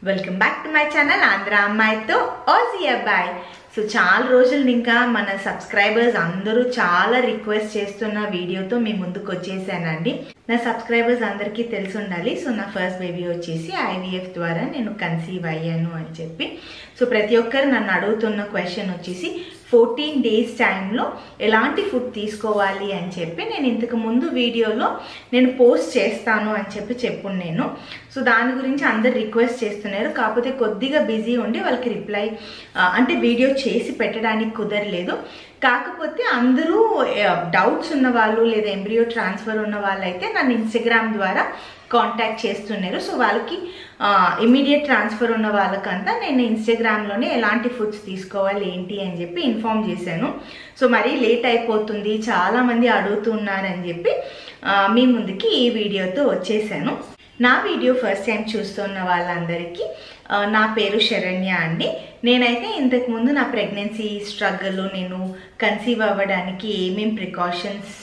Welcome back to my channel Andhra అమ్మాయితో Aussie అబ్బాయి. So చాలా రోజులు ఇంకా మన సబ్స్క్రైబర్స్ అందరూ చాలా రిక్వెస్ట్ చేస్తున్న వీడియోతో మీ ముందుకు వచ్చేసానండి. నా సబ్స్క్రైబర్స్ అందరికీ తెలిసి ఉండాలి. సో నా ఫస్ట్ బేబీ వచ్చేసి ఐవీఎఫ్ ద్వారా నేను కన్సీవ్ అయ్యాను అని చెప్పి. సో ప్రతి ఒక్కరు నన్ను అడుగుతున్న క్వశ్చన్ వచ్చేసి 14 days టైంలో ఎలాంటి ఫుడ్ తీసుకోవాలి అని చెప్పి నేను ఇంతకు ముందు వీడియోలో నేను పోస్ట్ చేస్తాను అని చెప్పి చెప్పున్నాను. సో దాని గురించి అందరు రిక్వెస్ట్ చేస్తున్నారు. కాకపోతే కొద్దిగా బిజీ ఉండి వాళ్ళకి రిప్లై అంటే వీడియో చేసి పెట్టడానికి కుదరలేదు. కాకపోతే అందరూ డౌట్స్ ఉన్న వాళ్ళు లేదా ఎంబ్రియో ట్రాన్స్ఫర్ ఉన్న వాళ్ళు అయితే నన్ను ఇన్స్టాగ్రామ్ ద్వారా కాంటాక్ట్ చేస్తున్నారు. సో వాళ్ళకి ఇమీడియట్ ట్రాన్స్ఫర్ ఉన్న వాళ్ళకంతా నేను ఇన్స్టాగ్రామ్లోనే ఎలాంటి ఫుడ్స్ తీసుకోవాలి ఏంటి అని చెప్పి ఇన్ఫామ్ చేశాను. సో మరీ లేట్ అయిపోతుంది, చాలామంది అడుగుతున్నారని చెప్పి మీ ముందుకి ఈ వీడియోతో వచ్చేసాను. నా వీడియో ఫస్ట్ టైం చూస్తున్న వాళ్ళందరికీ నా పేరు శరణ్య అండి. నేనైతే ఇంతకుముందు నా ప్రెగ్నెన్సీ స్ట్రగుల్, నేను కన్సీవ్ అవ్వడానికి ఏమేమి ప్రికాషన్స్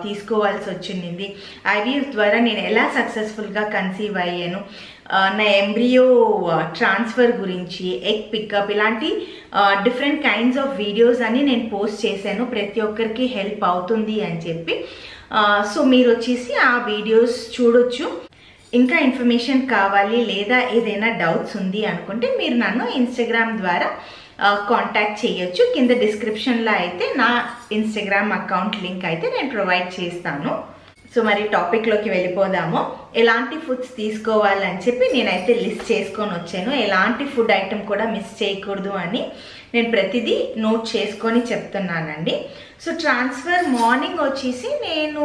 తీసుకోవాల్సి వచ్చింది, ఐవీఎఫ్ ద్వారా నేను ఎలా సక్సెస్ఫుల్గా కన్సీవ్ అయ్యాను, నా ఎంబ్రియో ట్రాన్స్ఫర్ గురించి, ఎగ్ పికప్, ఇలాంటి డిఫరెంట్ కైండ్స్ ఆఫ్ వీడియోస్ అని నేను పోస్ట్ చేశాను. ప్రతి ఒక్కరికి హెల్ప్ అవుతుంది అని చెప్పి. సో మీరు వచ్చేసి ఆ వీడియోస్ చూడొచ్చు. ఇంకా ఇన్ఫర్మేషన్ కావాలి లేదా ఏదైనా డౌట్స్ ఉంది అనుకుంటే మీరు నన్ను ఇన్స్టాగ్రామ్ ద్వారా కాంటాక్ట్ చేయొచ్చు. కింద డిస్క్రిప్షన్లో అయితే నా ఇన్స్టాగ్రామ్ అకౌంట్ లింక్ అయితే నేను ప్రొవైడ్ చేస్తాను. సో మరి టాపిక్లోకి వెళ్ళిపోదాము. ఎలాంటి ఫుడ్స్ తీసుకోవాలని చెప్పి నేనైతే లిస్ట్ చేసుకొని వచ్చాను. ఎలాంటి ఫుడ్ ఐటమ్ కూడా మిస్ చేయకూడదు అని నేను ప్రతిదీ నోట్ చేసుకొని చెప్తున్నానండి. సో ట్రాన్స్ఫర్ మార్నింగ్ వచ్చేసి నేను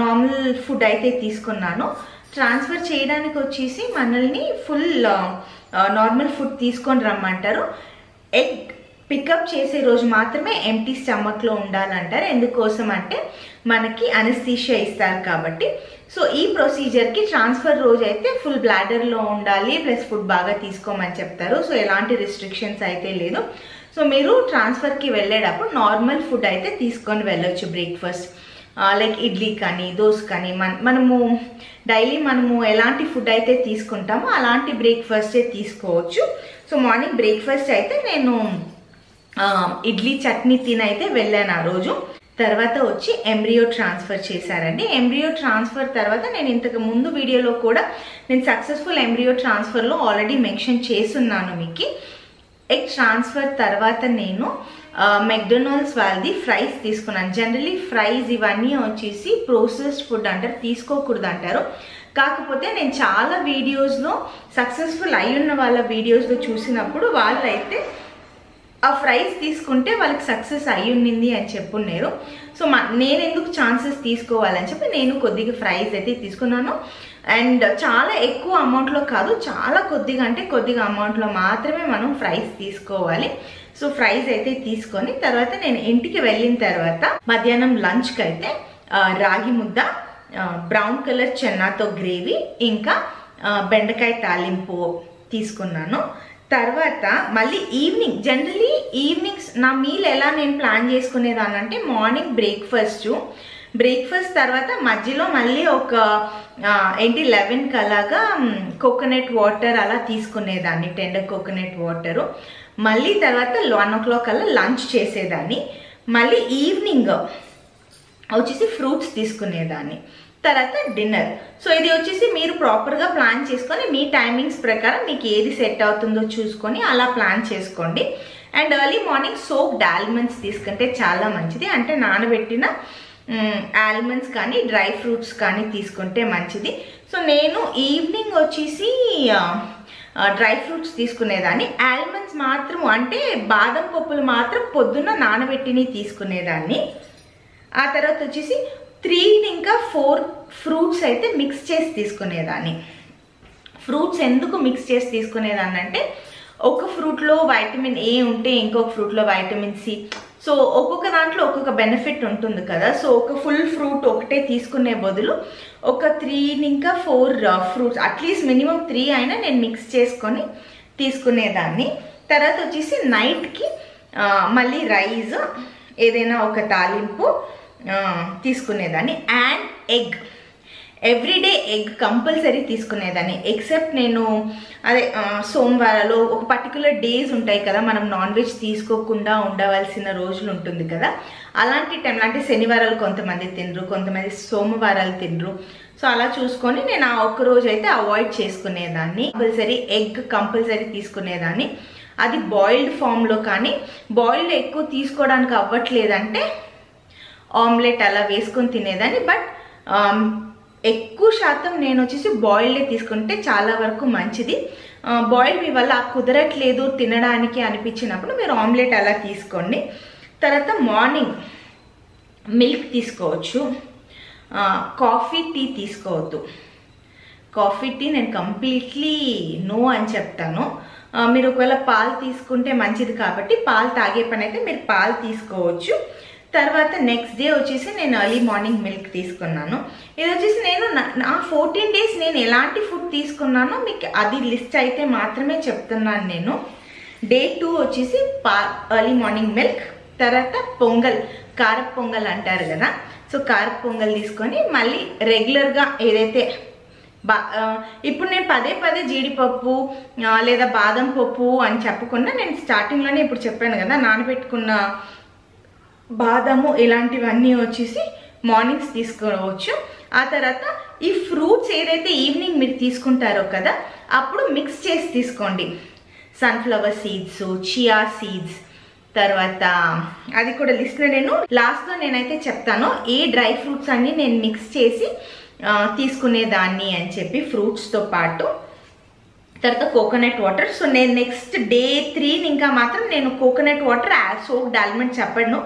నార్మల్ ఫుడ్ అయితే తీసుకున్నాను. ట్రాన్స్ఫర్ చేయడానికి వచ్చేసి మనల్ని ఫుల్ నార్మల్ ఫుడ్ తీసుకొని రమ్మంటారు. ఎగ్ పికప్ చేసే రోజు మాత్రమే ఎంటీ స్టమక్లో ఉండాలంటారు. ఎందుకోసం అంటే మనకి అనస్థీషియా ఇస్తారు కాబట్టి. సో ఈ ప్రొసీజర్కి ట్రాన్స్ఫర్ రోజు అయితే ఫుల్ బ్లాడర్లో ఉండాలి, ప్లస్ ఫుడ్ బాగా తీసుకోమని చెప్తారు. సో ఎలాంటి రిస్ట్రిక్షన్స్ అయితే లేదు. సో మీరు ట్రాన్స్ఫర్కి వెళ్ళేటప్పుడు నార్మల్ ఫుడ్ అయితే తీసుకొని వెళ్ళొచ్చు. బ్రేక్ఫాస్ట్ లైక్ ఇడ్లీ కానీ దోశ కానీ మనము డైలీ ఎలాంటి ఫుడ్ అయితే తీసుకుంటామో అలాంటి బ్రేక్ఫాస్టే తీసుకోవచ్చు. సో మార్నింగ్ బ్రేక్ఫాస్ట్ అయితే నేను ఇడ్లీ చట్నీ తినైతే వెళ్ళాను ఆ రోజు. తర్వాత వచ్చి ఎంబ్రియో ట్రాన్స్ఫర్ చేశారండి. ఎంబ్రియో ట్రాన్స్ఫర్ తర్వాత నేను ఇంతకు ముందు వీడియోలో కూడా నేను సక్సెస్ఫుల్ ఎంబ్రియో ట్రాన్స్ఫర్లో ఆల్రెడీ మెన్షన్ చేస్తున్నాను మీకు. ఎగ్ ట్రాన్స్ఫర్ తర్వాత నేను మెక్డొనాల్డ్స్ వాళ్ళది ఫ్రైస్ తీసుకున్నాను. జనరలీ ఫ్రైస్ ఇవన్నీ వచ్చేసి ప్రోసెస్డ్ ఫుడ్ అంటారు, తీసుకోకూడదు అంటారు. కాకపోతే నేను చాలా వీడియోస్లో సక్సెస్ఫుల్ అయ్యున్న వాళ్ళ వీడియోస్లో చూసినప్పుడు వాళ్ళైతే ఆ ఫ్రైస్ తీసుకుంటే వాళ్ళకి సక్సెస్ అయ్యుండింది అని చెప్పున్నారు. సో నేను ఎందుకు ఛాన్సెస్ తీసుకోవాలని చెప్పి నేను కొద్దిగా ఫ్రైస్ అయితే తీసుకున్నాను. అండ్ చాలా ఎక్కువ అమౌంట్లో కాదు, చాలా కొద్దిగా అంటే కొద్దిగా అమౌంట్లో మాత్రమే మనం ఫ్రైస్ తీసుకోవాలి. సో ఫ్రైస్ అయితే తీసుకొని తర్వాత నేను ఇంటికి వెళ్ళిన తర్వాత మధ్యాహ్నం లంచ్కి అయితే రాగి ముద్ద, బ్రౌన్ కలర్ చెన్నాతో గ్రేవీ, ఇంకా బెండకాయ తాలింపు తీసుకున్నాను. తర్వాత మళ్ళీ ఈవినింగ్, జనరలీ ఈవినింగ్స్ నా మీల్ ఎలా నేను ప్లాన్ చేసుకునేదాన్ని అంటే మార్నింగ్ బ్రేక్ఫాస్ట్ తర్వాత మధ్యలో మళ్ళీ ఒక 11 అలాగా కోకోనట్ వాటర్ అలా తీసుకునేదాన్ని, టెండర్ కోకోనట్ వాటరు. మళ్ళీ తర్వాత 1 o'clock అలా లంచ్ చేసేదాన్ని. మళ్ళీ ఈవినింగ్ వచ్చేసి ఫ్రూట్స్ తీసుకునేదాన్ని. తర్వాత డిన్నర్. సో ఇది వచ్చేసి మీరు ప్రాపర్గా ప్లాన్ చేసుకొని మీ టైమింగ్స్ ప్రకారం మీకు ఏది సెట్ అవుతుందో చూసుకొని అలా ప్లాన్ చేసుకోండి. And early morning soaked almonds తీసుకుంటే చాలా మంచిది. అంటే నానబెట్టిన ఆల్మండ్స్ కానీ డ్రై ఫ్రూట్స్ కానీ తీసుకుంటే మంచిది. సో నేను ఈవినింగ్ వచ్చేసి డ్రై ఫ్రూట్స్ తీసుకునేదాన్ని. ఆల్మండ్స్ మాత్రం అంటే బాదం పప్పులు మాత్రం పొద్దున్న నానబెట్టిని తీసుకునేదాన్ని. ఆ తర్వాత వచ్చేసి 3 ఇంకా 4 ఫ్రూట్స్ అయితే మిక్స్ చేసి తీసుకునేదాన్ని. ఫ్రూట్స్ ఎందుకు మిక్స్ చేసి తీసుకునేదాన్ని అంటే ఒక ఫ్రూట్లో వైటమిన్ ఏ ఉంటే ఇంకొక ఫ్రూట్లో వైటమిన్ సి. సో ఒక్కొక్క దాంట్లో ఒక్కొక్క బెనిఫిట్ ఉంటుంది కదా. సో ఒక ఫుల్ ఫ్రూట్ ఒకటే తీసుకునే బదులు ఒక 3 ఇంకా 4 ఫ్రూట్స్, అట్లీస్ట్ మినిమం 3 అయినా నేను మిక్స్ చేసుకొని తీసుకునేదాన్ని. తర్వాత వచ్చేసి నైట్కి మళ్ళీ రైస్, ఏదైనా ఒక తాలింపు తీసుకునేదాన్ని. అండ్ ఎవ్రీడే ఎగ్ కంపల్సరీ తీసుకునేదాన్ని. ఎక్సెప్ట్ నేను అదే సోమవారాలు ఒక పర్టికులర్ డేస్ ఉంటాయి కదా, మనం నాన్ వెజ్ తీసుకోకుండా ఉండవలసిన రోజులు ఉంటుంది కదా, అలాంటి టైంలో అంటే శనివారాలు కొంతమంది తినరు, కొంతమంది సోమవారాలు తినరు. సో అలా చూసుకొని నేను ఆ ఒక్క రోజు అయితే అవాయిడ్ చేసుకునేదాన్ని. ఎగ్ కంపల్సరీ తీసుకునేదాన్ని. అది బాయిల్డ్ ఫామ్లో, కానీ బాయిల్డ్ ఎక్కువ తీసుకోవడానికి అవ్వట్లేదంటే ఆమ్లెట్ అలా వేసుకొని తినేదాన్ని. బట్ ఎక్కువ శాతం నేను వచ్చేసి బాయిల్డే తీసుకుంటే చాలా వరకు మంచిది. బాయిల్డ్ మీ వల్ల కుదరట్లేదు తినడానికి అనిపించినప్పుడు మీరు ఆమ్లెట్ అలా తీసుకోండి. తర్వాత మార్నింగ్ మిల్క్ తీసుకోవచ్చు, కాఫీ టీ తీసుకోవద్దు. కాఫీ టీ నేను కంప్లీట్లీ నో అని చెప్తాను. మీరు ఒకవేళ పాలు తీసుకుంటే మంచిది కాబట్టి పాలు తాగే పని అయితే మీరు పాలు తీసుకోవచ్చు. తర్వాత నెక్స్ట్ డే వచ్చేసి నేను ఎర్లీ మార్నింగ్ మిల్క్ తీసుకున్నాను. ఇది వచ్చేసి నేను నా 14 days నేను ఎలాంటి ఫుడ్ తీసుకున్నానో మీకు అది లిస్ట్ అయితే మాత్రమే చెప్తున్నాను నేను. డే 2 వచ్చేసి ఎర్లీ మార్నింగ్ మిల్క్, తర్వాత పొంగల్, కార పొంగల్ అంటారు కదా, సో కార పొంగల్ తీసుకొని మళ్ళీ రెగ్యులర్గా ఏదైతే ఇప్పుడు నేను పదే జీడిపప్పు లేదా బాదం పప్పు అని చెప్పకుండా నేను స్టార్టింగ్లోనే ఇప్పుడు చెప్పాను కదా, నానబెట్టుకున్న బాదము ఇలాంటివన్నీ వచ్చేసి మార్నింగ్స్ తీసుకోవచ్చు. ఆ తర్వాత ఈ ఫ్రూట్స్ ఏదైతే ఈవినింగ్ మీరు తీసుకుంటారో కదా, అప్పుడు మిక్స్ చేసి తీసుకోండి. సన్ఫ్లవర్ సీడ్స్, చియా సీడ్స్, తర్వాత అది కూడా లిస్ట్ నేను లాస్ట్లో నేనైతే చెప్తాను ఏ డ్రై ఫ్రూట్స్ అన్ని నేను మిక్స్ చేసి తీసుకునేదాన్ని అని చెప్పి ఫ్రూట్స్తో పాటు. తర్వాత కోకోనట్ వాటర్. సో నేను నెక్స్ట్ డే 3 ఇంకా మాత్రం నేను కోకోనట్ వాటర్ సోక్డ్ ఆల్మండ్ చెప్పను,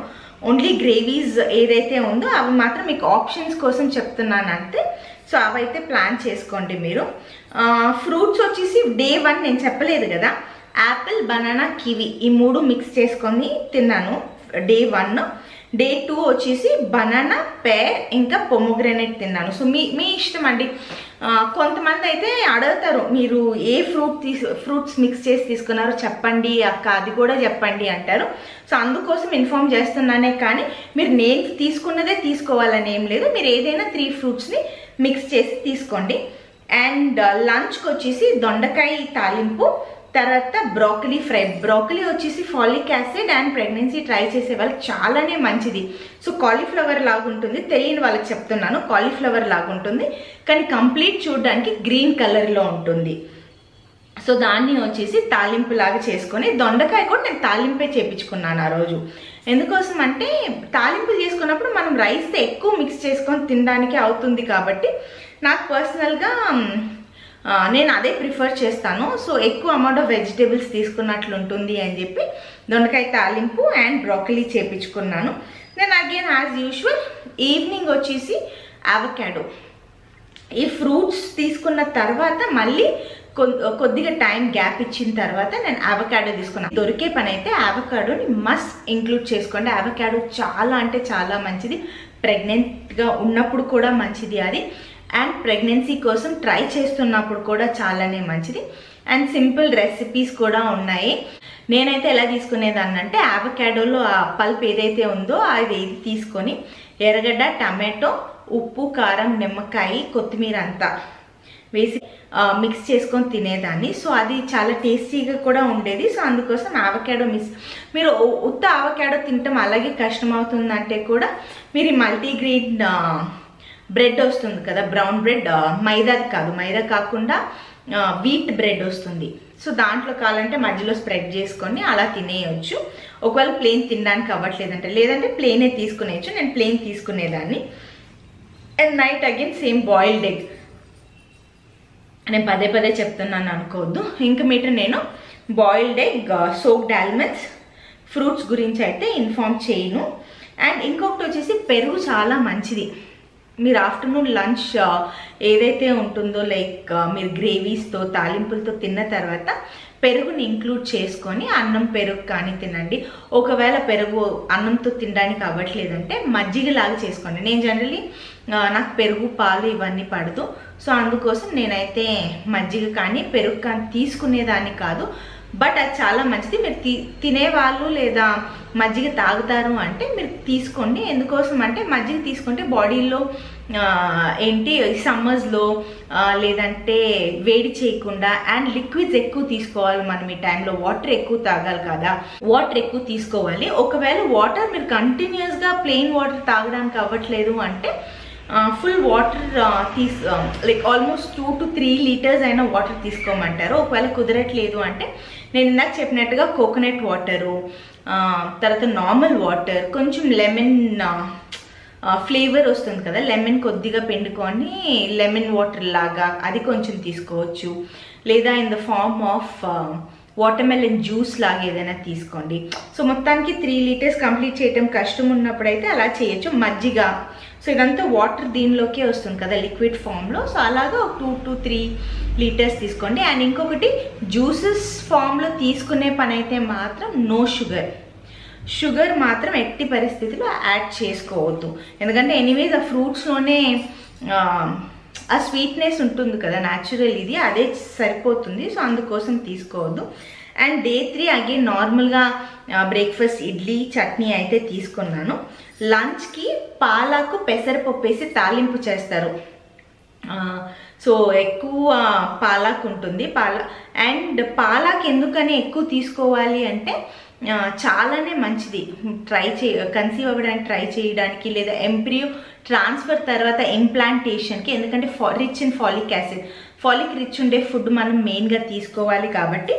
ఓన్లీ గ్రేవీస్ ఏదైతే ఉందో అవి మాత్రం మీకు ఆప్షన్స్ కోసం చెప్తున్నాను అంతే. సో అవైతే ప్లాన్ చేసుకోండి మీరు. ఫ్రూట్స్ వచ్చేసి డే 1 నేను చెప్పలేదు కదా, యాపిల్, బనానా, కివి ఈ 3 మిక్స్ చేసుకొని తిన్నాను డే 1. డే 2 వచ్చేసి బనానా, పేర్ ఇంకా పొమోగ్రానేట్ తిన్నాను. సో మీ ఇష్టం అండి. కొంతమంది అయితే అడుగుతారు మీరు ఏ ఫ్రూట్స్ మిక్స్ చేసి తీసుకున్నారో చెప్పండి అక్క, అది కూడా చెప్పండి అంటారు. సో అందుకోసం ఇన్ఫార్మ్ చేస్తున్నానే కానీ మీరు నేను తీసుకున్నదే తీసుకోవాలని ఏం లేదు. మీరు ఏదైనా 3 ఫ్రూట్స్ని మిక్స్ చేసి తీసుకోండి. అండ్ లంచ్కి వచ్చేసి దొండకాయ తాలింపు, తర్వాత బ్రోకలీ ఫ్రై. బ్రోకలీ వచ్చేసి phallic acid and pregnancy try చేసే వాళ్ళకి చాలానే మంచిది. సో కాలీఫ్లవర్ లాగా ఉంటుంది, తెలియని వాళ్ళకి చెప్తున్నాను, కాలీఫ్లవర్ లాగా ఉంటుంది కానీ కంప్లీట్ చూడడానికి గ్రీన్ కలర్లో ఉంటుంది. సో దాన్ని వచ్చేసి తాలింపు లాగా చేసుకొని, దొండకాయ కూడా నేను తాలింపే చేపించుకున్నాను ఆ రోజు. ఎందుకోసం అంటే తాలింపు చేసుకున్నప్పుడు మనం రైస్తో ఎక్కువ మిక్స్ చేసుకొని తినడానికి అవుతుంది కాబట్టి నాకు పర్సనల్గా నేను అదే ప్రిఫర్ చేస్తాను. సో ఎక్కువ అమౌంట్ ఆఫ్ వెజిటేబుల్స్ తీసుకున్నట్లు ఉంటుంది అని చెప్పి దొండకాయ తాలింపు అండ్ బ్రోకలీ చేపించుకున్నాను. Then again as usual evening వచ్చేసి అవకాడో. ఈ ఫ్రూట్స్ తీసుకున్న తర్వాత మళ్ళీ కొద్దిగా టైం గ్యాప్ ఇచ్చిన తర్వాత నేను అవకాడో తీసుకున్నాను. దొరికే పని అయితే అవకాడోని మస్ట్ ఇంక్లూడ్ చేసుకోండి. అవకాడో చాలా అంటే చాలా మంచిది, ప్రెగ్నెంట్గా ఉన్నప్పుడు కూడా మంచిది అది, అండ్ ప్రెగ్నెన్సీ కోసం ట్రై చేస్తున్నప్పుడు కూడా చాలానే మంచిది. అండ్ సింపుల్ రెసిపీస్ కూడా ఉన్నాయి. నేనైతే ఎలా తీసుకునేదాన్ని అంటే అవకాడోలో ఆ పల్ప్ ఏదైతే ఉందో అది తీసుకొని ఎర్రగడ్డ, టమాటో, ఉప్పు, కారం, నిమ్మకాయ, కొత్తిమీర అంతా వేసి మిక్స్ చేసుకొని తినేదాన్ని. సో అది చాలా టేస్టీగా కూడా ఉండేది. సో అందుకోసం అవకాడో మీరు ఉత్త అవకాడో తినటం అలాగే కష్టం అవుతుందంటే కూడా మీరు మల్టీగ్రెయిన్ బ్రెడ్ వస్తుంది కదా, బ్రౌన్ బ్రెడ్, మైదాది కాదు, మైదా కాకుండా వీట్ బ్రెడ్ వస్తుంది. సో దాంట్లో కావాలంటే మధ్యలో స్ప్రెడ్ చేసుకొని అలా తినేయచ్చు. ఒకవేళ ప్లెయిన్ తినడానికి అవ్వట్లేదంటే, లేదంటే ప్లెయినే తీసుకునేయచ్చు. నేను ప్లెయిన్ తీసుకునేదాన్ని. And night again same boiled egg. నేను పదే చెప్తున్నాను అనుకోవద్దు. ఇంకా మీటర్ నేను boiled egg, soaked almonds, fruits గురించి అయితే ఇన్ఫార్మ్ చేయను. అండ్ ఇంకొకటి వచ్చేసి పెరుగు చాలా మంచిది. మీరు ఆఫ్టర్నూన్ లంచ్ ఏదైతే ఉంటుందో లైక్ మీరు గ్రేవీస్తో తాలింపులతో తిన్న తర్వాత పెరుగుని ఇంక్లూడ్ చేసుకొని అన్నం పెరుగు కానీ తినండి. ఒకవేళ పెరుగు అన్నంతో తినడానికి అవ్వట్లేదంటే మజ్జిగలాగా చేసుకోండి. నేను జనరలీ నాకు పెరుగు, పాలు ఇవన్నీ పడదు. సో అందుకోసం నేనైతే మజ్జిగ కానీ పెరుగు కానీ తీసుకునేదాన్ని కాదు. బట్ అది చాలా మంచిది. మీరు తినేవాళ్ళు లేదా మజ్జిగ తాగుతారు అంటే మీరు తీసుకోండి. ఎందుకోసం అంటే మజ్జిగ తీసుకుంటే బాడీలో ఏంటి సమ్మర్స్లో లేదంటే వేడి చేయకుండా అండ్ లిక్విడ్స్ ఎక్కువ తీసుకోవాలి మనం ఈ టైంలో. వాటర్ ఎక్కువ తాగాలి కదా, వాటర్ ఎక్కువ తీసుకోవాలి. ఒకవేళ వాటర్ మీరు కంటిన్యూస్గా ప్లెయిన్ వాటర్ తాగడానికి అవ్వట్లేదు అంటే full water like almost 2 to 3 litres అయినా వాటర్ తీసుకోమంటారు. ఒకవేళ కుదరట్లేదు అంటే నేను ఇందాక చెప్పినట్టుగా కోకోనట్ వాటరు, తర్వాత నార్మల్ వాటర్, కొంచెం లెమన్ ఫ్లేవర్ వస్తుంది కదా, లెమన్ కొద్దిగా పిండుకొని లెమన్ వాటర్ లాగా అది కొంచెం తీసుకోవచ్చు. లేదా in the form of watermelon juice లాగా ఏదైనా తీసుకోండి. సో మొత్తానికి 3 లీటర్స్ కంప్లీట్ చేయటం కష్టం ఉన్నప్పుడైతే అలా చేయొచ్చు. మజ్జిగ, సో ఇదంతా వాటర్ దీనిలోకే వస్తుంది కదా లిక్విడ్ ఫామ్లో. సో అలాగా ఒక 2 to 3 లీటర్స్ తీసుకోండి. అండ్ ఇంకొకటి జ్యూసెస్ ఫామ్లో తీసుకునే పని అయితే మాత్రం నో షుగర్. షుగర్ మాత్రం ఎట్టి పరిస్థితిలో యాడ్ చేసుకోవద్దు. ఎందుకంటే ఎనీవేస్ ఆ ఫ్రూట్స్లోనే ఆ స్వీట్నెస్ ఉంటుంది కదా న్యాచురల్, ఇది అదే సరిపోతుంది. సో అందుకోసం తీసుకోవద్దు. అండ్ డే 3 అగైన్ నార్మల్గా బ్రేక్ఫాస్ట్ ఇడ్లీ చట్నీ అయితే తీసుకున్నాను. లంచ్కి పాలకు పెసరపప్పు వేసి తాలింపు చేస్తారు. సో ఎక్కువ పాలాకు ఉంటుంది. అండ్ పాలాకు ఎందుకని ఎక్కువ తీసుకోవాలి అంటే చాలానే మంచిది. కన్సీవ్ అవ్వడానికి ట్రై చేయడానికి, లేదా ఎంబ్రియో ట్రాన్స్ఫర్ తర్వాత ఇంప్లాంటేషన్కి. ఎందుకంటే rich in folic acid, phallic rich ఉండే ఫుడ్ మనం మెయిన్గా తీసుకోవాలి. కాబట్టి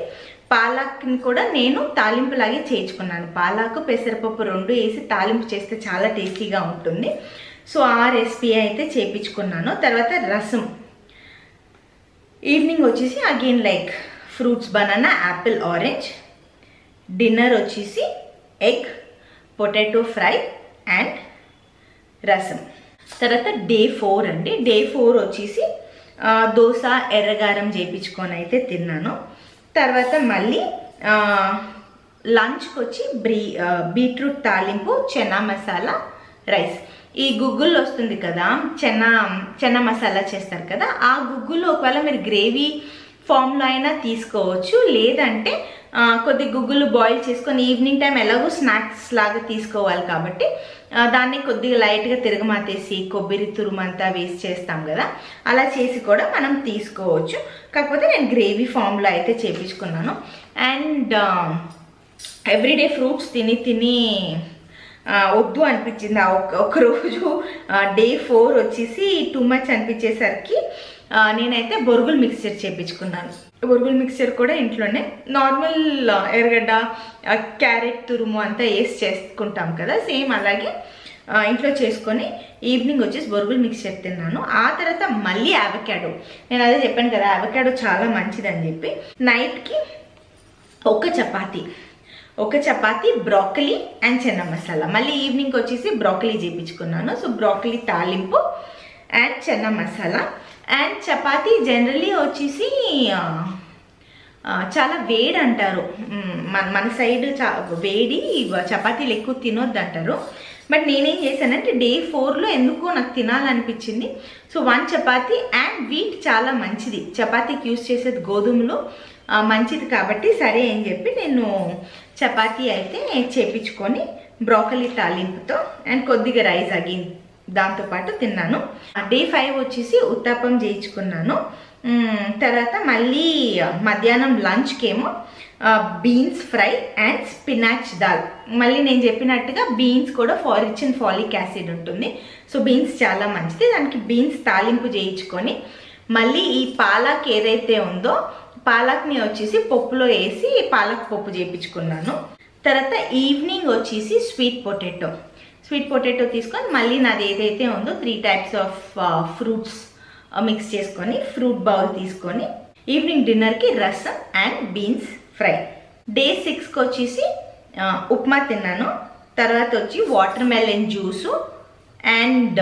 పాలాక్ని కూడా నేను తాలింపులాగే చేయించుకున్నాను. పాలాకు పెసరపప్పు 2 వేసి తాలింపు చేస్తే చాలా టేస్టీగా ఉంటుంది. సో ఆ రెసిపీ అయితే చేయించుకున్నాను. తర్వాత రసం ఈవినింగ్ వచ్చేసి again like fruits, banana, Apple, orange. Dinner వచ్చేసి ఎగ్, పొటాటో ఫ్రై అండ్ రసం. తర్వాత డే 4 అండి. డే 4 వచ్చేసి దోశ ఎర్రగారం చేయించుకొని అయితే తిన్నాను. తర్వాత మళ్ళీ లంచ్కి వచ్చి బీట్రూట్ తాలింపు, చెనా మసాలా, రైస్. ఈ గుగ్గులు వస్తుంది కదా, చెనా మసాలా చేస్తారు కదా, ఆ గుగ్గులు ఒకవేళ మీరు గ్రేవీ ఫామ్లో అయినా తీసుకోవచ్చు. లేదంటే కొద్ది గుగ్గులు బాయిల్ చేసుకొని ఈవినింగ్ టైం ఎలాగో స్నాక్స్ లాగా తీసుకోవాలి కాబట్టి దాన్ని కొద్దిగా లైట్గా తిరగమాతేసి కొబ్బరి తురుమంతా వేసి చేస్తాం కదా, అలా చేసి కూడా మనం తీసుకోవచ్చు. కాకపోతే నేను గ్రేవీ ఫామ్లో అయితే చేయించుకున్నాను. అండ్ ఎవ్రీడే ఫ్రూట్స్ తిని వద్దు అనిపించింది. ఒకరోజు డే 4 వచ్చేసి టూ మచ్ అనిపించేసరికి నేనైతే బొరుగులు మిక్స్చర్ చేయించుకున్నాను. బొరుగులు మిక్స్చర్ కూడా ఇంట్లోనే నార్మల్ ఎర్రగడ్డ, క్యారెట్ తురుము అంతా వేసి చేసుకుంటాం కదా, సేమ్ అలాగే ఇంట్లో చేసుకొని ఈవినింగ్ వచ్చేసి బొరుగులు మిక్స్చర్ తిన్నాను. ఆ తర్వాత మళ్ళీ అవకాడో, నేను అదే చెప్పాను కదా అవకాడో చాలా మంచిదని చెప్పి, నైట్కి ఒక చపాతి బ్రోకలీ అండ్ చెన్న మసాలా. మళ్ళీ ఈవినింగ్ వచ్చేసి బ్రోకలీ చేయించుకున్నాను. సో బ్రోకలీ తాలింపు and Chenna masala. And chapati generally వచ్చేసి చాలా వేడి అంటారు, మన సైడ్ వేడి, చపాతీలు ఎక్కువ తినొద్దు అంటారు. బట్ నేనేం చేశానంటే డే 4లో ఎందుకో నాకు తినాలనిపించింది. సో 1 చపాతీ అండ్ వీట్ చాలా మంచిది, చపాతీకి యూజ్ చేసేది గోధుమలు మంచిది కాబట్టి సరే అని చెప్పి నేను చపాతీ అయితే చేపించుకొని బ్రోకలీ తాలింపుతో అండ్ కొద్దిగా రైస్ అగైన్ దాంతోపాటు తిన్నాను. డే 5 వచ్చేసి ఉత్తప్పం చేయించుకున్నాను. తర్వాత మళ్ళీ మధ్యాహ్నం లంచ్కేమో బీన్స్ ఫ్రై అండ్ స్పినాచ్ దాల్. మళ్ళీ నేను చెప్పినట్టుగా బీన్స్ కూడా రిచ్ ఇన్ ఫాలిక్ యాసిడ్ ఉంటుంది. సో బీన్స్ చాలా మంచిది, దానికి బీన్స్ తాలింపు చేయించుకొని మళ్ళీ ఈ పాలక్ ఏదైతే ఉందో పాలక్ని వచ్చేసి పప్పులో వేసి పాలక్ పప్పు చేయించుకున్నాను. తర్వాత ఈవినింగ్ వచ్చేసి స్వీట్ పొటాటో తీసుకొని మళ్ళీ నాది ఏదైతే ఉందో 3 టైప్స్ ఆఫ్ ఫ్రూట్స్ మిక్స్ చేసుకొని ఫ్రూట్ బౌల్ తీసుకొని ఈవినింగ్ డిన్నర్కి రసం అండ్ బీన్స్ ఫ్రై. డే 6కి వచ్చేసి ఉప్మా తిన్నాను. తర్వాత వచ్చి వాటర్ మెలన్ జ్యూసు అండ్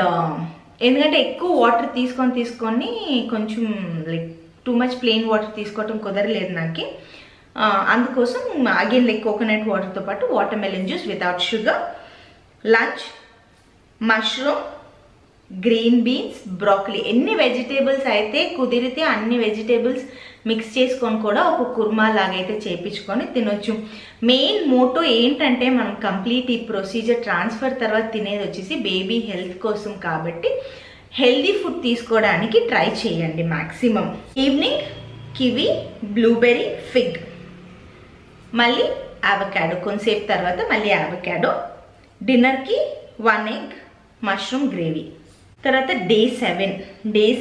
ఎందుకంటే ఎక్కువ వాటర్ తీసుకొని కొంచెం like too much plain water తీసుకోవటం కుదరలేదు నాకు. అందుకోసం అగైన్ లైక్ కోకోనట్ వాటర్తో పాటు water melon juice without sugar. Lunch mushroom, green beans, broccoli. ఎన్ని వెజిటేబుల్స్ అయితే కుదిరితే అన్ని వెజిటేబుల్స్ మిక్స్ చేసుకొని కూడా ఒక కుర్మా లాగైతే చేయించుకొని తినొచ్చు. మెయిన్ మోటో ఏంటంటే మనం కంప్లీట్ ఈ ప్రొసీజర్ ట్రాన్స్ఫర్ తర్వాత తినేది వచ్చేసి బేబీ హెల్త్ కోసం కాబట్టి హెల్దీ ఫుడ్ తీసుకోవడానికి ట్రై చేయండి maximum. Evening kiwi, blueberry, fig, మళ్ళీ అవకాడో, కొంతసేపు తర్వాత మళ్ళీ అవకాడో. డిన్నర్కి 1 ఎగ్, మష్రూమ్ గ్రేవీ. తర్వాత డే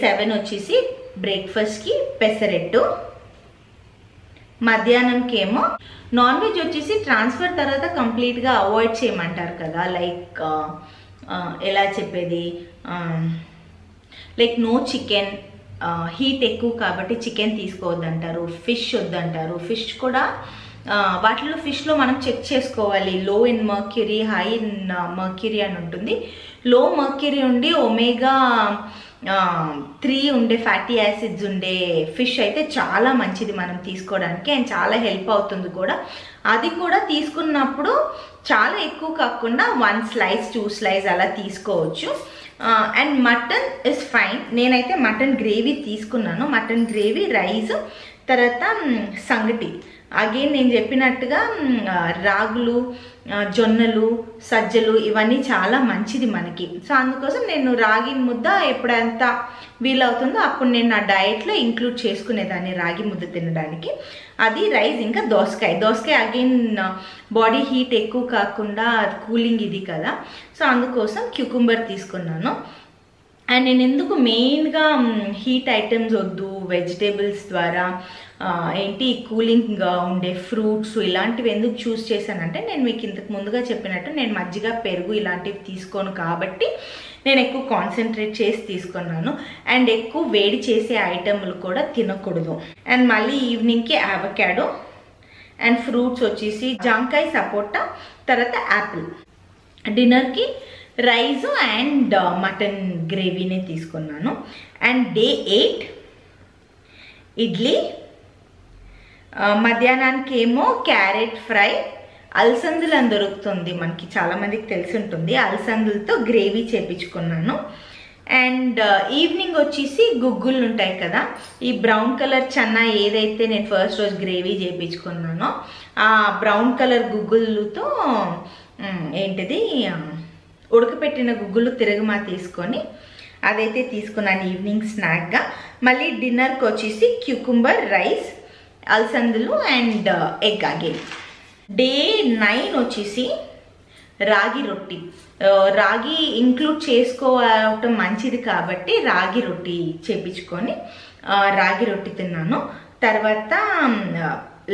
7 వచ్చేసి బ్రేక్ఫాస్ట్కి పెసరెట్టు. మధ్యాహ్నంకి ఏమో నాన్ వెజ్ వచ్చేసి ట్రాన్స్ఫర్ తర్వాత కంప్లీట్గా అవాయిడ్ చేయమంటారు కదా, లైక్ ఎలా చెప్పేది, లైక్ నో చికెన్, హీట్ ఎక్కువ కాబట్టి చికెన్ తీసుకోవద్దంటారు, ఫిష్ వద్దంటారు. ఫిష్ కూడా వాటిలో ఫిష్లో మనం చెక్ చేసుకోవాలి, లో in mercury, high in mercury అని ఉంటుంది. లో మర్క్యూరీ ఉండి ఒమేగా 3 ఉండే ఫ్యాటీ యాసిడ్స్ ఉండే ఫిష్ అయితే చాలా మంచిది మనం తీసుకోవడానికి, అండ్ చాలా హెల్ప్ అవుతుంది కూడా. అది కూడా తీసుకున్నప్పుడు చాలా ఎక్కువ కాకుండా 1 స్లైస్ 2 స్లైస్ అలా తీసుకోవచ్చు. And mutton is fine. నేనైతే మటన్ గ్రేవీ తీసుకున్నాను. మటన్ గ్రేవీ, రైస్, తర్వాత సంగటి. అగైన్ నేను చెప్పినట్టుగా రాగులు, జొన్నలు, సజ్జలు ఇవన్నీ చాలా మంచిది మనకి. సో అందుకోసం నేను రాగి ముద్ద ఎప్పుడంతా వీలవుతుందో అప్పుడు నేను నా డయట్లో ఇంక్లూడ్ చేసుకునేదాన్ని రాగి ముద్ద తినడానికి. అది రైస్, ఇంకా దోసకాయ అగైన్ బాడీ హీట్ ఎక్కువ కాకుండా కూలింగ్ ఇది కదా, సో అందుకోసం క్యూకుంబర్ తీసుకున్నాను. అండ్ నేను ఎందుకు మెయిన్గా హీట్ ఐటమ్స్ వద్దు, వెజిటేబుల్స్ ద్వారా ఏంటి కూలింగ్గా ఉండే ఫ్రూట్స్ ఇలాంటివి ఎందుకు చూస్ చేశానంటే, నేను మీకు ఇంతకు ముందుగా చెప్పినట్టు నేను మజ్జిగ, పెరుగు ఇలాంటివి తీసుకోను కాబట్టి నేను ఎక్కువ కాన్సన్ట్రేట్ చేసి తీసుకున్నాను. అండ్ ఎక్కువ వేడి చేసే ఐటమ్లు కూడా తినకూడదు. అండ్ మళ్ళీ ఈవినింగ్కి అవకాడో, అండ్ ఫ్రూట్స్ వచ్చేసి జాంకాయ, సపోటా, తర్వాత యాపిల్. డిన్నర్కి రైస్ అండ్ మటన్ గ్రేవీనే తీసుకున్నాను. And day 8 idli. మధ్యాహ్నానికి ఏమో క్యారెట్ ఫ్రై, అలసందులు అని దొరుకుతుంది మనకి, చాలామందికి తెలిసి ఉంటుంది, అలసందులతో గ్రేవీ చేపించుకున్నాను. అండ్ ఈవినింగ్ వచ్చేసి గుగ్గులు ఉంటాయి కదా, ఈ బ్రౌన్ కలర్ చన్నా ఏదైతే నేను ఫస్ట్ రోజు గ్రేవీ చేపించుకున్నానో ఆ బ్రౌన్ కలర్ గుగ్గులతో ఏంటిది ఉడకపెట్టిన గుగ్గులు తిరగమా తీసుకొని అదైతే తీసుకున్నాను ఈవినింగ్ స్నాక్గా. మళ్ళీ డిన్నర్కి వచ్చేసి క్యూకుంబర్, రైస్, అలసందులు అండ్ ఎగ్ అగైన్. డే 9 వచ్చేసి రాగి రొట్టి. రాగి ఇంక్లూడ్ చేసుకోవటం మంచిది కాబట్టి రాగి రొట్టి చేపించుకొని రాగి రొట్టి తిన్నాను. తర్వాత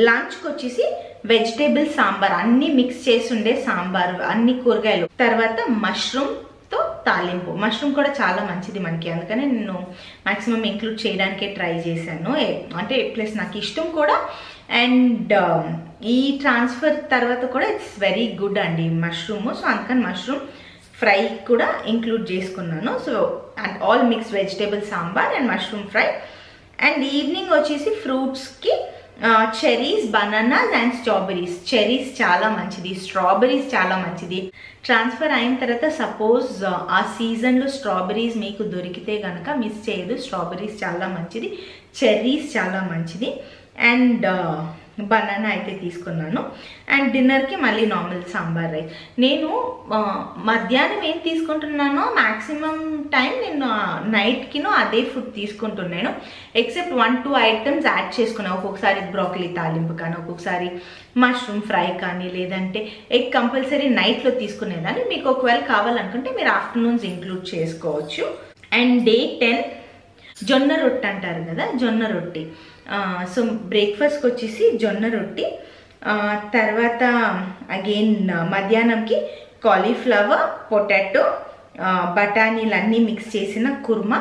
లంచ్కి వచ్చేసి వెజిటేబుల్ సాంబార్, అన్ని మిక్స్ చేసి ఉండే సాంబార్, అన్ని కూరగాయలు. తర్వాత మష్రూమ్తో తాలింపు. మష్రూమ్ కూడా చాలా మంచిది మనకి, అందుకని నేను మాక్సిమం ఇంక్లూడ్ చేయడానికే ట్రై చేశాను. అంటే ప్లస్ నాకు ఇష్టం కూడా. అండ్ ఈ ట్రాన్స్ఫర్ తర్వాత కూడా ఇట్స్ వెరీ గుడ్ అండి మష్రూమ్. సో అందుకని మష్రూమ్ ఫ్రై కూడా ఇంక్లూడ్ చేసుకున్నాను. So and all mix vegetable sambar and mushroom fry. And evening వచ్చేసి ఫ్రూట్స్కి cherries, bananas and strawberries. Cherries చాలా మంచిది, స్ట్రాబెరీస్ చాలా మంచిది. ట్రాన్స్ఫర్ అయిన తర్వాత సపోజ్ ఆ సీజన్లో స్ట్రాబెరీస్ మీకు దొరికితే కనుక మిస్ చేయదు. స్ట్రాబెరీస్ చాలా మంచిది, చెర్రీస్ చాలా మంచిది. అండ్ బనానా అయితే తీసుకున్నాను. అండ్ డిన్నర్కి మళ్ళీ నార్మల్ సాంబార్ రైస్. నేను మధ్యాహ్నం ఏం తీసుకుంటున్నానో మ్యాక్సిమం టైం నేను నైట్కినో అదే ఫుడ్ తీసుకుంటున్నాను. ఎక్సెప్ట్ 1-2 ఐటమ్స్ యాడ్ చేసుకున్నాను. ఒక్కొక్కసారి బ్రోకలీ తాలింపు కానీ, ఒక్కొక్కసారి మష్రూమ్ ఫ్రై కానీ, లేదంటే ఎగ్ కంపల్సరీ నైట్లో తీసుకునేదాన్ని. మీకు ఒకవేళ కావాలనుకుంటే మీరు ఆఫ్టర్నూన్స్ ఇంక్లూడ్ చేసుకోవచ్చు. అండ్ డే 10 జొన్న రొట్టె అంటారు కదా, జొన్న రొట్టి. సో బ్రేక్ఫాస్ట్కి వచ్చేసి జొన్న రొట్టి. తర్వాత అగైన్ మధ్యాహ్నంకి కాలీఫ్లవర్, పొటాటో, బఠానీలు అన్నీ మిక్స్ చేసిన కుర్మా.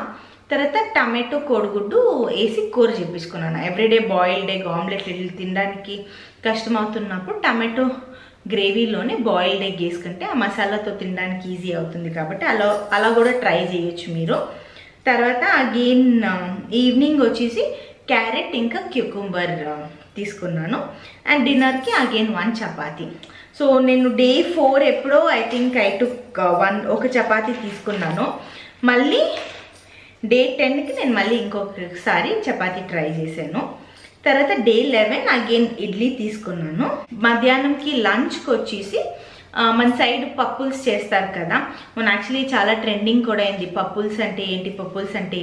తర్వాత టమాటో, కోడిగుడ్డు వేసి కూర చేపించుకున్నాను. ఎవ్రీడే బాయిల్డ్ ఎగ్ ఆమ్లెట్ తినడానికి కష్టమవుతున్నప్పుడు టమాటో గ్రేవీలోనే బాయిల్డ్ ఎగ్ వేసుకుంటే ఆ మసాలాతో తినడానికి ఈజీ అవుతుంది కాబట్టి అలా కూడా ట్రై చేయొచ్చు మీరు. తర్వాత అగైన్ ఈవినింగ్ వచ్చేసి క్యారెట్ ఇంకా క్యూకుంబర్ తీసుకున్నాను. అండ్ డిన్నర్కి అగైన్ 1 చపాతీ. సో నేను డే 4 ఎప్పుడో ఐ థింక్ I took ఒక చపాతీ తీసుకున్నాను. మళ్ళీ డే 10కి నేను మళ్ళీ ఇంకొకసారి చపాతీ ట్రై చేశాను. తర్వాత డే 11 అగైన్ ఇడ్లీ తీసుకున్నాను. మధ్యాహ్నంకి లంచ్కి వచ్చేసి మన సైడ్ పప్పుల్స్ చేస్తారు కదా, మన యాక్చువల్లీ చాలా ట్రెండింగ్ కూడా అయింది పప్పుల్స్ అంటే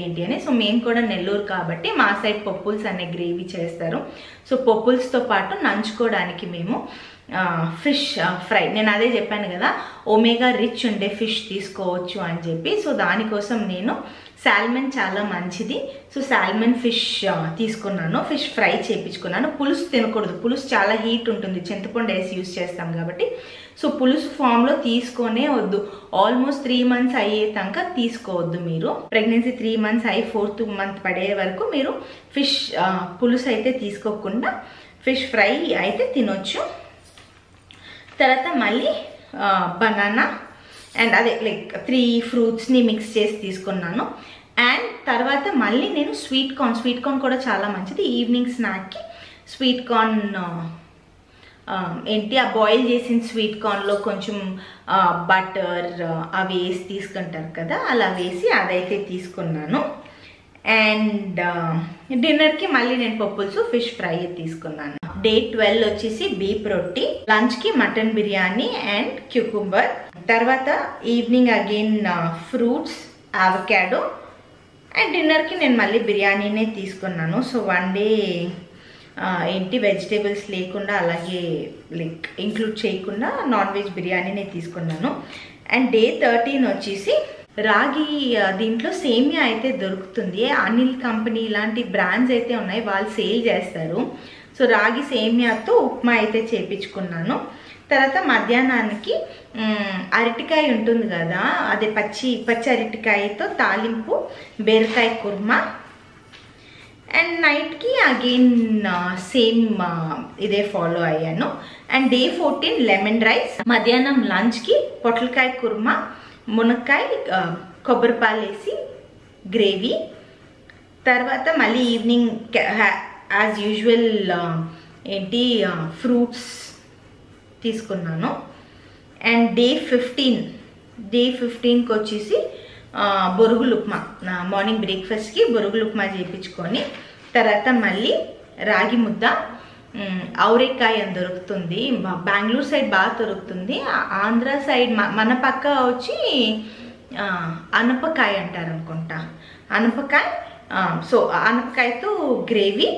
ఏంటి అని. సో మేము కూడా నెల్లూరు కాబట్టి మా సైడ్ పప్పుల్స్ అనే గ్రేవీ చేస్తారు. సో పప్పుల్స్తో పాటు నంచుకోవడానికి మేము ఫిష్ ఫ్రై, నేను అదే చెప్పాను కదా ఒమేగా రిచ్ ఉండే ఫిష్ తీసుకోవచ్చు అని చెప్పి. సో దానికోసం నేను సాల్మన్ చాలా మంచిది, సో సాల్మన్ ఫిష్ తీసుకున్నాను, ఫిష్ ఫ్రై చేయించుకున్నాను. పులుసు తినకూడదు, పులుసు చాలా హీట్ ఉంటుంది, చింతపండు వేసి యూస్ చేస్తాం కాబట్టి. సో పులుసు ఫామ్లో తీసుకొనే వద్దు. ఆల్మోస్ట్ 3 months అయ్యేదాకా తీసుకోవద్దు మీరు. ప్రెగ్నెన్సీ 3 months అయ్యి 4th month పడే వరకు మీరు ఫిష్ పులుసు అయితే తీసుకోకుండా ఫిష్ ఫ్రై అయితే తినొచ్చు. తర్వాత మళ్ళీ బనానా అండ్ అదే లైక్ 3 fruitsని మిక్స్ చేసి తీసుకున్నాను. అండ్ తర్వాత మళ్ళీ నేను స్వీట్ కార్న్ కూడా చాలా మంచిది. ఈవినింగ్ స్నాక్కి స్వీట్ కార్న్ ఏంటి ఆ బాయిల్ చేసిన స్వీట్ కార్న్లో కొంచెం బటర్ అవి వేసి తీసుకుంటారు కదా, అలా వేసి అదైతే తీసుకున్నాను. అండ్ డిన్నర్కి మళ్ళీ నేను పప్పుల్స్ ఫిష్ ఫ్రై తీసుకున్నాను. డే 12 వచ్చేసి బీఫ్ రొట్టి, లంచ్కి మటన్ బిర్యానీ అండ్ క్యూకుంబర్. తర్వాత evening again fruits, avocado. And డిన్నర్కి నేను మళ్ళీ బిర్యానీనే తీసుకున్నాను. సో 1 day ఏంటి వెజిటేబుల్స్ లేకుండా అలాగే లైక్ ఇంక్లూడ్ చేయకుండా నాన్ వెజ్ బిర్యానీనే తీసుకున్నాను. అండ్ డే 13 వచ్చేసి రాగి, దీంట్లో సేమియా అయితే దొరుకుతుంది. అనిల్ కంపెనీ ఇలాంటి బ్రాండ్స్ అయితే ఉన్నాయి, వాళ్ళు సేల్ చేస్తారు. సో రాగి సేమియాతో ఉప్మా అయితే చేపించుకున్నాను. తర్వాత మధ్యాహ్నానికి అరటికాయ ఉంటుంది కదా, అదే పచ్చి అరటికాయతో తాలింపు, బీరకాయ కుర్మా. అండ్ నైట్కి అగైన్ సేమ్ ఇదే ఫాలో అయ్యాను. And day 14 lemon rice. మధ్యాహ్నం లంచ్కి పొట్లకాయ కుర్మా, మునక్కాయ కొబ్బరిపాలు వేసి గ్రేవీ. తర్వాత మళ్ళీ ఈవినింగ్ యాజ్ యూజువల్ ఏంటి ఫ్రూట్స్ తీసుకున్నాను. అండ్ డే 15కి వచ్చేసి బొరుగులు ఉప్మా, మార్నింగ్ బ్రేక్ఫాస్ట్కి బొరుగులు ఉప్మా చేయించుకొని తర్వాత మళ్ళీ రాగి ముద్ద, ఔరేకాయ అని దొరుకుతుంది. బెంగళూరు సైడ్ బాగా దొరుకుతుంది, ఆంధ్ర సైడ్ మన పక్క వచ్చి అనపకాయ అంటారు అనుకుంటా, అనపకాయ. సో అనపకాయతో గ్రేవీ,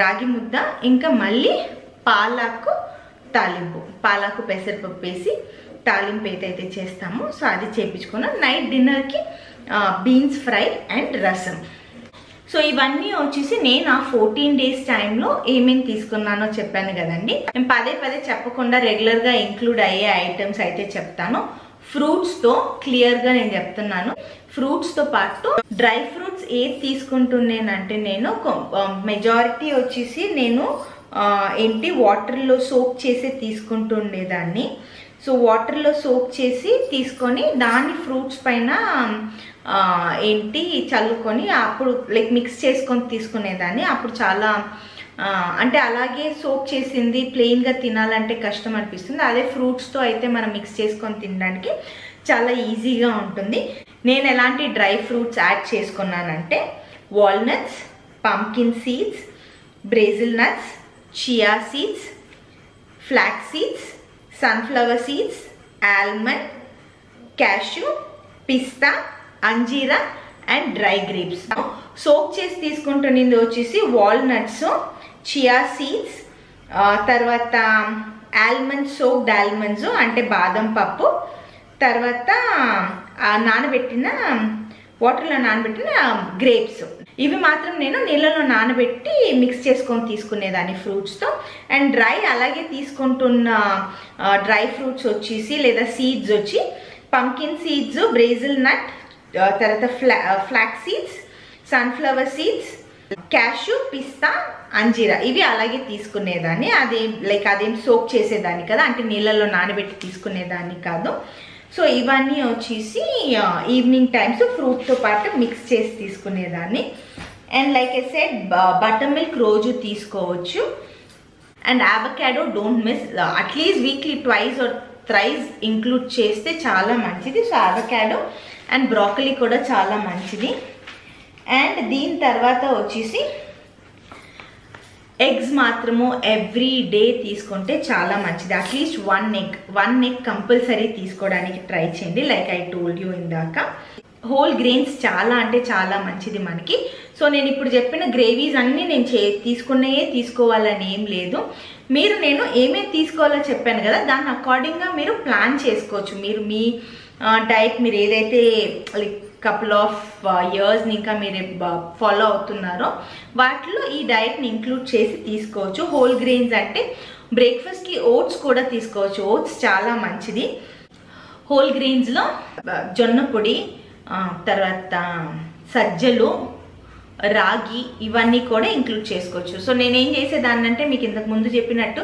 రాగి ముద్ద, ఇంకా మళ్ళీ పాలాకు తాలింపు, పాలాకు పెసరపప్పు వేసి తాలింపు ఏదైతే చేస్తామో సో అది చేయించుకున్నాను. నైట్ డిన్నర్కి బీన్స్ ఫ్రై అండ్ రసం. సో ఇవన్నీ వచ్చేసి నేను ఆ 14 days టైంలో ఏమేమి తీసుకున్నానో చెప్పాను కదండి. నేను పదే చెప్పకుండా రెగ్యులర్గా ఇంక్లూడ్ అయ్యే ఐటమ్స్ అయితే చెప్తాను. ఫ్రూట్స్తో క్లియర్గా నేను చెప్తున్నాను. ఫ్రూట్స్తో పాటు డ్రై ఫ్రూట్స్ ఏది తీసుకుంటున్నానంటే నేను మెజారిటీ వచ్చేసి నేను ఏంటి వాటర్లో సోక్ చేసి తీసుకుంటుండేదాన్ని. సో వాటర్లో సోక్ చేసి తీసుకొని దాన్ని ఫ్రూట్స్ పైన ఏంటి చల్లుకొని అప్పుడు లైక్ మిక్స్ చేసుకొని తీసుకునేదాన్ని. అప్పుడు చాలా అంటే అలాగే సోక్ చేసింది ప్లెయిన్గా తినాలంటే కష్టం అనిపిస్తుంది. అదే ఫ్రూట్స్తో అయితే మనం మిక్స్ చేసుకొని తినడానికి చాలా ఈజీగా ఉంటుంది. నేను ఎలాంటి డ్రై ఫ్రూట్స్ యాడ్ చేసుకున్నానంటే walnuts, pumpkin seeds, Brazil nuts, chia seeds, flax seeds, sunflower seeds, almond, cashew, పిస్తా, అంజీరా అండ్ డ్రై గ్రేప్స్. సోక్ చేసి తీసుకుంటున్నది వచ్చేసి వాల్నట్స్, చియా సీడ్స్, తర్వాత ఆల్మండ్స్, సోక్డ్ ఆల్మండ్స్ అంటే బాదం పప్పు, తర్వాత నానబెట్టిన వాటర్లో నానబెట్టిన గ్రేప్స్. ఇవి మాత్రం నేను నీళ్ళలో నానబెట్టి మిక్స్ చేసుకొని తీసుకునేదాన్ని ఫ్రూట్స్తో. అండ్ డ్రై అలాగే తీసుకుంటున్న డ్రై ఫ్రూట్స్ వచ్చేసి లేదా సీడ్స్ వచ్చి పంకిన్ సీడ్స్, బ్రెజిల్ నట్, తర్వాత flax seeds, sunflower seeds, cashew, పిస్తా, అంజీరా ఇవి అలాగే తీసుకునేదాన్ని. అదేం సోక్ చేసేదాన్ని కదా, అంటే నీళ్ళలో నానబెట్టి తీసుకునేదాన్ని కాదు. సో ఇవన్నీ వచ్చేసి ఈవినింగ్ టైమ్స్ ఫ్రూట్తో పాటు మిక్స్ చేసి తీసుకునేదాన్ని. And like I said buttermilk రోజు తీసుకోవచ్చు. And avocado don't miss, at least weekly 2 or 3 include చేస్తే చాలా మంచిది. సో అవకాడో అండ్ బ్రాకలీ కూడా చాలా మంచిది. అండ్ దీని తర్వాత వచ్చేసి ఎగ్స్ మాత్రము ఎవ్రీ డే తీసుకుంటే చాలా మంచిది. అట్లీస్ట్ వన్ ఎగ్ కంపల్సరీ తీసుకోవడానికి ట్రై చేయండి. లైక్ ఐ టోల్డ్ యూ ఇందాక, హోల్ గ్రెయిన్స్ చాలా అంటే చాలా మంచిది మనకి. సో నేను ఇప్పుడు చెప్పిన గ్రేవీస్ అన్నీ నేను తీసుకోవాలని ఏం లేదు. నేను ఏమేమి తీసుకోవాలో చెప్పాను కదా, దాని అకార్డింగ్గా మీరు ప్లాన్ చేసుకోవచ్చు. మీరు మీ డైట్ మీరు ఏదైతే లైక్ కపుల్ ఆఫ్ ఇయర్స్ని ఇంకా మీరు ఫాలో అవుతున్నారో వాటిలో ఈ డైట్ని ఇంక్లూడ్ చేసి తీసుకోవచ్చు. హోల్ గ్రెయిన్స్ అంటే బ్రేక్ఫాస్ట్కి ఓట్స్ కూడా తీసుకోవచ్చు. ఓట్స్ చాలా మంచిది. హోల్ గ్రెయిన్స్లో జొన్న పొడి, తర్వాత సజ్జలు, రాగి ఇవన్నీ కూడా ఇంక్లూడ్ చేసుకోవచ్చు. సో నేనేం చేసేదాన్ని అంటే మీకు ఇంతకు ముందు చెప్పినట్టు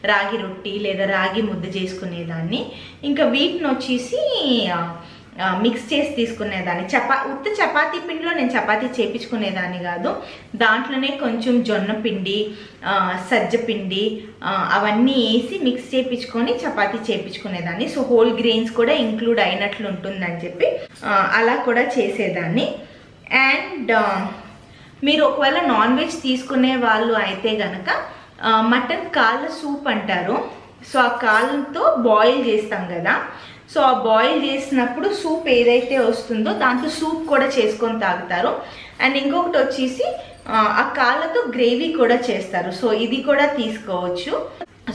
రాగి రొట్టి లేదా రాగి ముద్ద చేసుకునేదాన్ని. ఇంకా వీటిని వచ్చేసి మిక్స్ చేసి తీసుకునేదాన్ని. ఉత్త చపాతీ పిండిలో నేను చపాతీ చేపించుకునేదాన్ని కాదు. దాంట్లోనే కొంచెం జొన్న పిండి, సజ్జ పిండి అవన్నీ వేసి మిక్స్ చేయించుకొని చపాతీ చేయించుకునేదాన్ని. సో హోల్ గ్రెయిన్స్ కూడా ఇంక్లూడ్ అయినట్లు ఉంటుందని చెప్పి అలా కూడా చేసేదాన్ని. అండ్ మీరు ఒకవేళ నాన్ వెజ్ తీసుకునే వాళ్ళు అయితే కనుక మటన్ కాళ్ళ సూప్ అంటారు. సో ఆ కాళ్ళతో బాయిల్ చేస్తాం కదా, సో ఆ బాయిల్ చేసినప్పుడు సూప్ ఏదైతే వస్తుందో దాంతో సూప్ కూడా చేసుకొని తాగుతారు. అండ్ ఇంకొకటి వచ్చేసి ఆ కాళ్ళతో గ్రేవీ కూడా చేస్తారు. సో ఇది కూడా తీసుకోవచ్చు.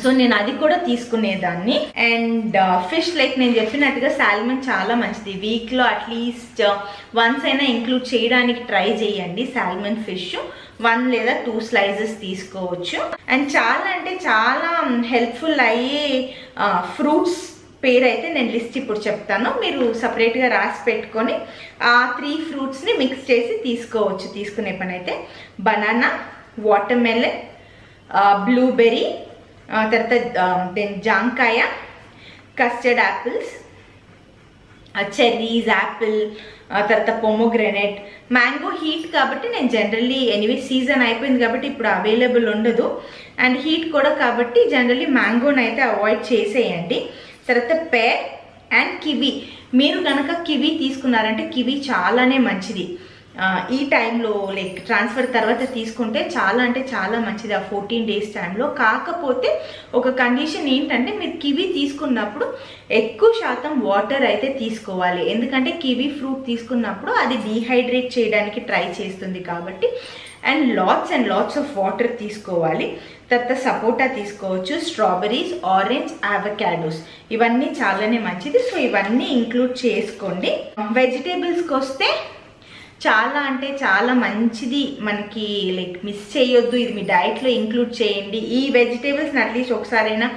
సో నేను అది కూడా తీసుకునేదాన్ని. అండ్ ఫిష్ లైక్ నేను చెప్పినట్టుగా సాల్మన్ చాలా మంచిది. వీక్లో అట్లీస్ట్ వన్స్ అయినా ఇంక్లూడ్ చేయడానికి ట్రై చేయండి. సాల్మన్ ఫిష్ 1 లేదా 2 స్లైసెస్ తీసుకోవచ్చు. అండ్ చాలా అంటే చాలా హెల్ప్ఫుల్ అయ్యే ఫ్రూట్స్ పేరు అయితే నేను లిస్ట్ ఇప్పుడు చెప్తాను. మీరు సపరేట్గా రాసి పెట్టుకొని ఆ 3 ఫ్రూట్స్ని మిక్స్ చేసి తీసుకోవచ్చు. తీసుకునే పని అయితే బనానా, వాటర్ మెలన్, బ్లూబెర్రీ, తర్వాత జాంకాయ, కస్టర్డ్ యాపిల్స్, చెర్రీస్, యాపిల్, తర్వాత పొమోగ్రెనేట్, మ్యాంగో హీట్ కాబట్టి నేను జనరల్లీ ఎనీవే సీజన్ అయిపోయింది కాబట్టి ఇప్పుడు అవైలబుల్ ఉండదు. అండ్ హీట్ కూడా కాబట్టి జనరల్లీ మ్యాంగోని అయితే అవాయిడ్ చేసేయండి. తర్వాత పేర్ అండ్ కివి. మీరు కనుక కివి తీసుకున్నారంటే కివి చాలానే మంచిది. ఈ టైంలో లైక్ ట్రాన్స్ఫర్ తర్వాత తీసుకుంటే చాలా అంటే చాలా మంచిది ఆ 14 days టైంలో. కాకపోతే ఒక కండిషన్ ఏంటంటే మీరు కివి తీసుకున్నప్పుడు ఎక్కువ శాతం వాటర్ అయితే తీసుకోవాలి. ఎందుకంటే కివి ఫ్రూట్ తీసుకున్నప్పుడు అది డీహైడ్రేట్ చేయడానికి ట్రై చేస్తుంది కాబట్టి. అండ్ లాట్స్ ఆఫ్ వాటర్ తీసుకోవాలి. తర్వాత సపోటా తీసుకోవచ్చు, స్ట్రాబెరీస్, ఆరెంజ్, అవకాడోస్ ఇవన్నీ చాలానే మంచిది. సో ఇవన్నీ ఇంక్లూడ్ చేసుకోండి. వెజిటేబుల్స్కి వస్తే చాలా అంటే చాలా మంచిది మనకి, లైక్ మిస్ చేయొద్దు. ఇది మీ డైట్లో ఇంక్లూడ్ చేయండి. ఈ వెజిటేబుల్స్ని అట్లీస్ట్ ఒకసారైనా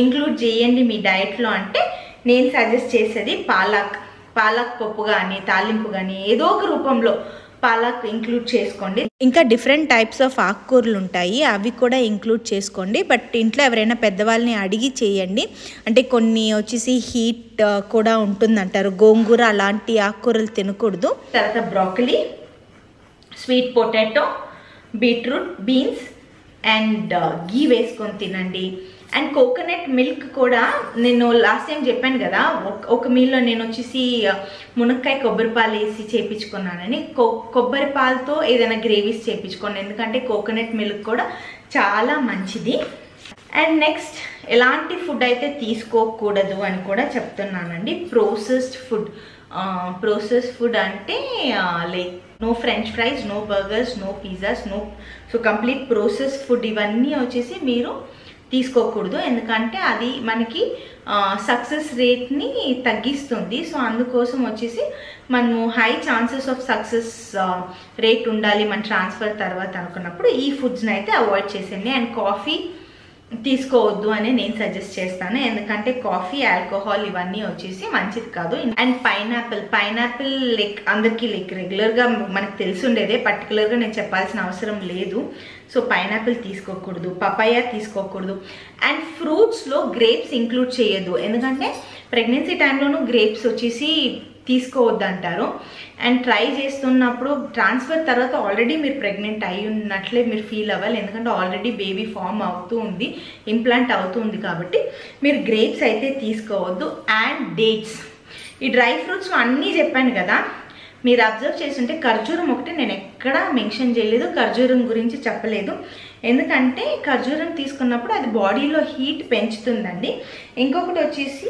ఇంక్లూడ్ చేయండి మీ డైట్లో అంటే నేను సజెస్ట్ చేసేది పాలక్ పప్పు కానీ తాలింపు కానీ ఏదో ఒక రూపంలో పాలక్ ఇంక్లూడ్ చేసుకోండి. ఇంకా డిఫరెంట్ టైప్స్ ఆఫ్ ఆకుకూరలు ఉంటాయి, అవి కూడా ఇంక్లూడ్ చేసుకోండి. బట్ ఇంట్లో ఎవరైనా పెద్దవాళ్ళని అడిగి చేయండి. అంటే కొన్ని వచ్చేసి హీట్ కూడా ఉంటుందంటారు. గోంగూర అలాంటి ఆకుకూరలు తినకూడదు. తర్వాత broccoli, sweet potato, beetroot, beans and ghee వేసుకొని తినండి. అండ్ కోకోనట్ మిల్క్ కూడా నేను లాస్ట్ టైం చెప్పాను కదా, ఒక మీల్లో నేను వచ్చేసి మునక్కాయ కొబ్బరి పాలు వేసి చేయించుకున్నానని. కొబ్బరి పాలతో ఏదైనా గ్రేవీస్ చేయించుకోండి, ఎందుకంటే కోకోనట్ మిల్క్ కూడా చాలా మంచిది. అండ్ నెక్స్ట్ ఎలాంటి ఫుడ్ అయితే తీసుకోకూడదు అని కూడా చెప్తున్నానండి. ప్రాసెస్డ్ ఫుడ్ అంటే like no French fries, no burgers, no pizzas, so complete processed food ఇవన్నీ వచ్చేసి మీరు తీసుకోకూడదు. ఎందుకంటే అది మనకి సక్సెస్ రేట్ని తగ్గిస్తుంది. సో అందుకోసం వచ్చేసి మనము high chances of success rate ఉండాలి మన ట్రాన్స్ఫర్ తర్వాత అనుకున్నప్పుడు ఈ ఫుడ్స్ని అయితే అవాయిడ్ చేసేయండి. అండ్ కాఫీ తీసుకోవద్దు అని నేను సజెస్ట్ చేస్తాను, ఎందుకంటే కాఫీ, ఆల్కహాల్ ఇవన్నీ వచ్చేసి మంచిది కాదు. అండ్ పైనాపిల్ లైక్ అందరికీ లైక్ రెగ్యులర్గా మనకు తెలిసి ఉండేదే, పర్టికులర్గా నేను చెప్పాల్సిన అవసరం లేదు. సో పైనాపిల్ తీసుకోకూడదు, పపాయ తీసుకోకూడదు. అండ్ ఫ్రూట్స్లో గ్రేప్స్ ఇంక్లూడ్ చేయొద్దు, ఎందుకంటే ప్రెగ్నెన్సీ టైంలోనూ గ్రేప్స్ వచ్చేసి తీసుకోవద్దు అంటారు. అండ్ ట్రై చేస్తున్నప్పుడు ట్రాన్స్ఫర్ తర్వాత ఆల్రెడీ మీరు ప్రెగ్నెంట్ అయి ఉన్నట్లే మీరు ఫీల్ అవ్వాలి, ఎందుకంటే ఆల్రెడీ బేబీ ఫామ్ అవుతూ ఉంది, ఇంప్లాంట్ అవుతుంది కాబట్టి మీరు గ్రేప్స్ అయితే తీసుకోవద్దు. అండ్ డేట్స్, ఈ డ్రై ఫ్రూట్స్ అన్నీ చెప్పాను కదా, మీరు అబ్జర్వ్ చేస్తుంటే ఖర్జూరం ఒకటి నేను ఎక్కడా మెన్షన్ చేయలేదు, ఖర్జూరం గురించి చెప్పలేదు. ఎందుకంటే ఖర్జూరం తీసుకున్నప్పుడు అది బాడీలో హీట్ పెంచుతుందండి. ఇంకొకటి వచ్చేసి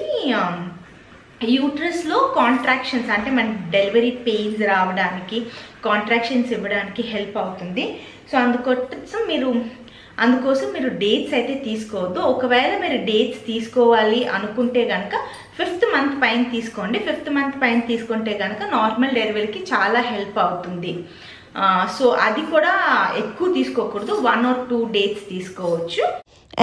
యూట్రస్లో కాంట్రాక్షన్స్ అంటే మన డెలివరీ పెయిన్స్ రావడానికి, కాంట్రాక్షన్స్ ఇవ్వడానికి హెల్ప్ అవుతుంది. సో అందుకోసం మీరు డేట్స్ అయితే తీసుకోవద్దు. ఒకవేళ మీరు డేట్స్ తీసుకోవాలి అనుకుంటే కనుక 5th మంత్ పైన తీసుకోండి. 5th మంత్ పైన తీసుకుంటే కనుక నార్మల్ డెలివరీకి చాలా హెల్ప్ అవుతుంది. సో అది కూడా ఎక్కువ తీసుకోకూడదు, 1 or 2 డేట్స్ తీసుకోవచ్చు.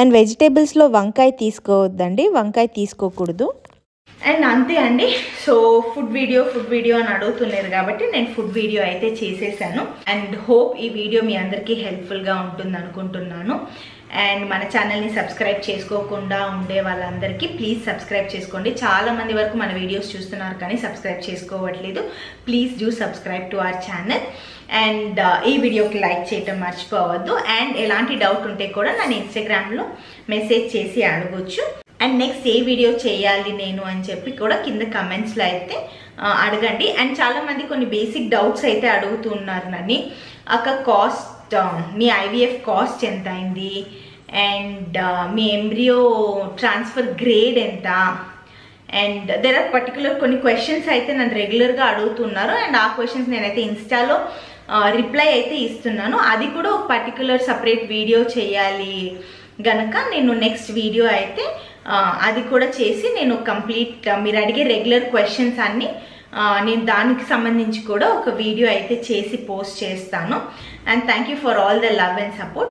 అండ్ వెజిటేబుల్స్లో వంకాయ తీసుకోవద్దండి, వంకాయ తీసుకోకూడదు. అండ్ అంతే అండి. సో ఫుడ్ వీడియో అని అడుగుతున్నారు కాబట్టి నేను ఫుడ్ వీడియో అయితే చేసేసాను. అండ్ హోప్ ఈ వీడియో మీ అందరికీ హెల్ప్ఫుల్గా ఉంటుంది అనుకుంటున్నాను. అండ్ మన ఛానల్ని సబ్స్క్రైబ్ చేసుకోకుండా ఉండే వాళ్ళందరికీ ప్లీజ్ సబ్స్క్రైబ్ చేసుకోండి. చాలా మంది వరకు మన వీడియోస్ చూస్తున్నారు కానీ సబ్స్క్రైబ్ చేసుకోవట్లేదు. Please do subscribe to our channel. And ఈ వీడియోకి లైక్ చేయటం మర్చిపోవద్దు. అండ్ ఎలాంటి డౌట్ ఉంటే కూడా నన్ను ఇన్స్టాగ్రామ్లో మెసేజ్ చేసి అడగొచ్చు. అండ్ నెక్స్ట్ ఏ వీడియో చేయాలి నేను అని చెప్పి కూడా కింద కమెంట్స్లో అయితే అడగండి. అండ్ చాలామంది కొన్ని బేసిక్ డౌట్స్ అయితే అడుగుతున్నారు నన్ను. కాస్ట్, మీ IVF కాస్ట్ ఎంత అయింది, and me embryo transfer grade ఎంత, అండ్ దెర్ ఆర్ పర్టికులర్ కొన్ని క్వశ్చన్స్ అయితే నన్ను రెగ్యులర్గా అడుగుతున్నారు. అండ్ ఆ క్వశ్చన్స్ నేనైతే ఇన్స్టాలో రిప్లై అయితే ఇస్తున్నాను. అది కూడా ఒక పర్టికులర్ సపరేట్ వీడియో చేయాలి గనక నేను నెక్స్ట్ వీడియో అయితే అది కూడా చేసి నేను కంప్లీట్ మీరు అడిగే రెగ్యులర్ క్వశ్చన్స్ అన్నీ నేను దానికి సంబంధించి కూడా ఒక వీడియో అయితే చేసి పోస్ట్ చేస్తాను. And thank you for all the love and support.